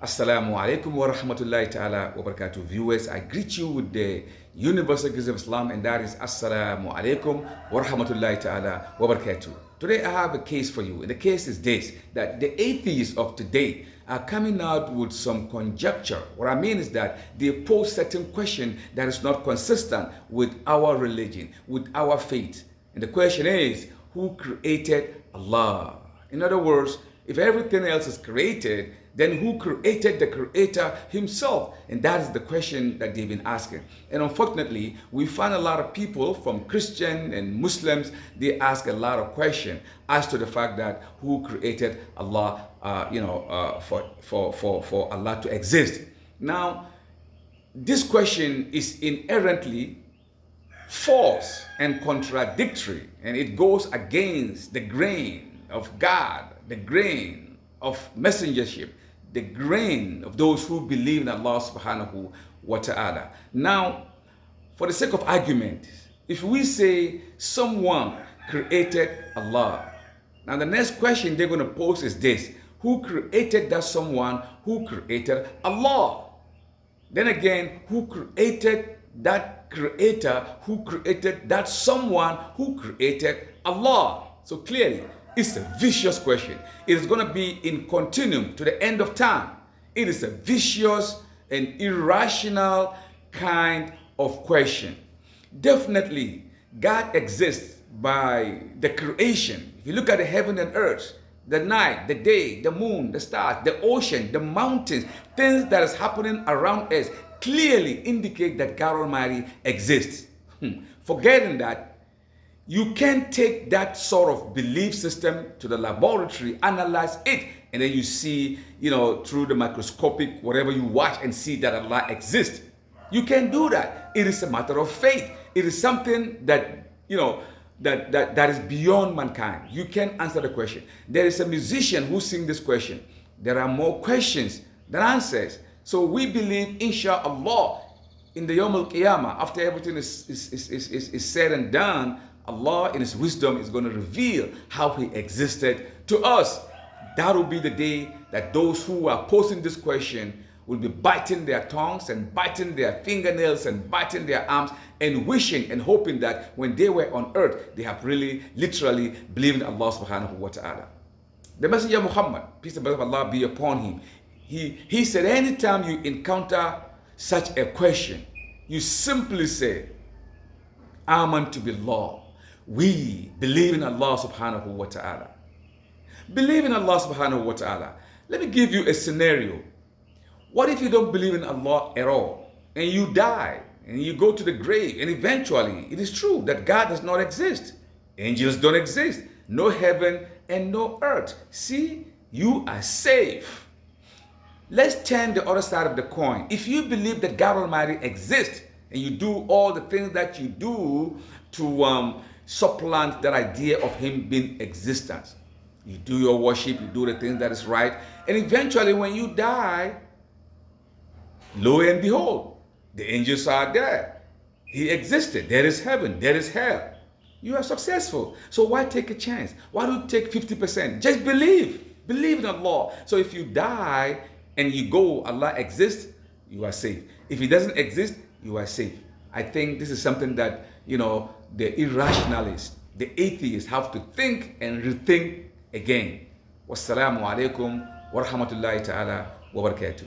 Assalamu alaikum wa rahmatullahi ta'ala wa barakatuh. Viewers, I greet you with the universal greeting of Islam, and that is Assalamu alaikum wa rahmatullahi ta'ala wa barakatuh. Today I have a case for you. And the case is this, that the atheists of today are coming out with some conjecture. What I mean is that they pose certain question that is not consistent with our religion, with our faith. And the question is, who created Allah? In other words, if everything else is created, then who created the creator himself? And that is the question that they've been asking. And unfortunately, we find a lot of people from Christian and Muslims, they ask a lot of questions as to the fact that who created Allah, for Allah to exist. Now, this question is inherently false and contradictory, and it goes against the grain of God, the grain of messengership, the grain of those who believe in Allah subhanahu wa ta'ala. Now, for the sake of argument, if we say someone created Allah, now the next question they're going to pose is this: who created that someone who created Allah? Then again, who created that creator who created that someone who created Allah? So clearly, it's a vicious question. It is going to be in continuum to the end of time. It is a vicious and irrational kind of question. Definitely, God exists by the creation. If you look at the heaven and earth, the night, the day, the moon, the stars, the ocean, the mountains, things that is happening around us clearly indicate that God Almighty exists. Forgetting that, you can take that sort of belief system to the laboratory, analyze it, and then you see, through the microscopic, whatever you watch, and see that Allah exists. You can do that. It is a matter of faith. It is something that, that is beyond mankind. You can answer the question. There is a musician who sings this question. There are more questions than answers. So we believe, inshallah, in the Yawm al-Qiyamah, after everything is said and done, Allah in His wisdom is going to reveal how He existed to us. That will be the day that those who are posing this question will be biting their tongues and biting their fingernails and biting their arms and wishing and hoping that when they were on earth, they have really, literally believed in Allah subhanahu wa ta'ala. The Messenger Muhammad, peace and blessings of Allah be upon him, he said, anytime you encounter such a question, you simply say, Amantu billah. We believe in Allah subhanahu wa ta'ala. Believe in Allah subhanahu wa ta'ala. Let me give you a scenario. What if you don't believe in Allah at all, and you die, and you go to the grave, and eventually it is true that God does not exist. Angels don't exist. No heaven and no earth. See, you are safe. Let's turn the other side of the coin. If you believe that God Almighty exists, and you do all the things that you do to supplant that idea of Him being existence. You do your worship, you do the things that is right, and eventually when you die, lo and behold, the angels are there. He existed. There is heaven, there is hell. You are successful. So why take a chance? Why do you take 50%? Just believe. Believe in Allah. So if you die and you go, Allah exists, you are safe. If He doesn't exist, you are safe. I think this is something that, the irrationalists, the atheists have to think and rethink again. Wassalamu alaikum wa rahmatullahi ta'ala wa barakatuh.